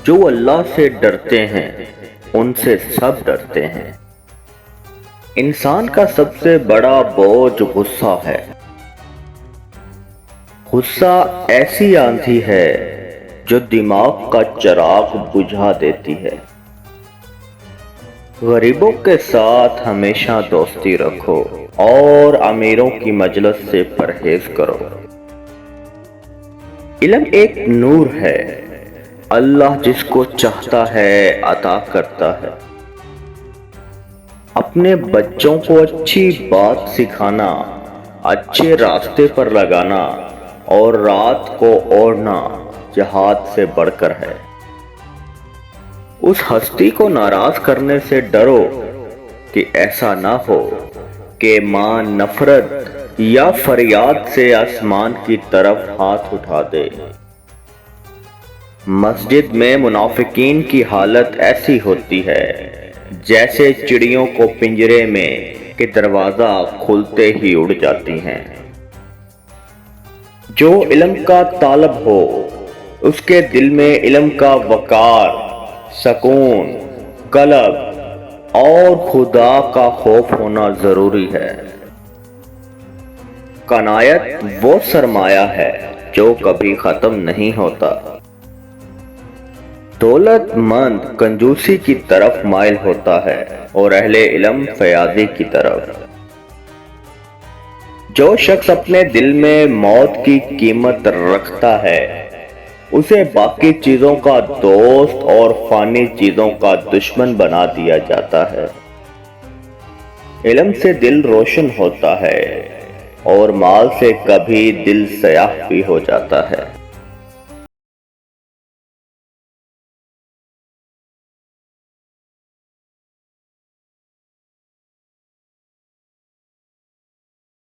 جو اللہ سے ڈرتے ہیں ان سے سب ڈرتے ہیں۔ انسان کا سب سے بڑا بوجھ غصہ ہے۔ غصہ ایسی آندھی ہے جو دماغ کا چراغ بجھا دیتی ہے۔ غریبوں کے ساتھ ہمیشہ دوستی رکھو اور امیروں کی مجلس سے پرہیز کرو۔ علم ایک نور ہے، اللہ جس کو چاہتا ہے عطا کرتا ہے۔ اپنے بچوں کو اچھی بات سکھانا، اچھے راستے پر لگانا اور رات کو اوڑھنا جہاد سے بڑھ کر ہے۔ اس ہستی کو ناراض کرنے سے ڈرو کہ ایسا نہ ہو کہ ماں نفرت یا فریاد سے آسمان کی طرف ہاتھ اٹھا دے۔ مسجد میں منافقین کی حالت ایسی ہوتی ہے جیسے چڑیوں کو پنجرے میں کہ دروازہ کھلتے ہی اڑ جاتی ہیں۔ جو علم کا طالب ہو اس کے دل میں علم کا وقار، سکون، قلب اور خدا کا خوف ہونا ضروری ہے۔ قناعت وہ سرمایہ ہے جو کبھی ختم نہیں ہوتا۔ دولت مند کنجوسی کی طرف مائل ہوتا ہے اور اہل علم فیاضی کی طرف۔ جو شخص اپنے دل میں موت کی قیمت رکھتا ہے اسے باقی چیزوں کا دوست اور فانی چیزوں کا دشمن بنا دیا جاتا ہے۔ علم سے دل روشن ہوتا ہے اور مال سے کبھی دل سیاہ بھی ہو جاتا ہے۔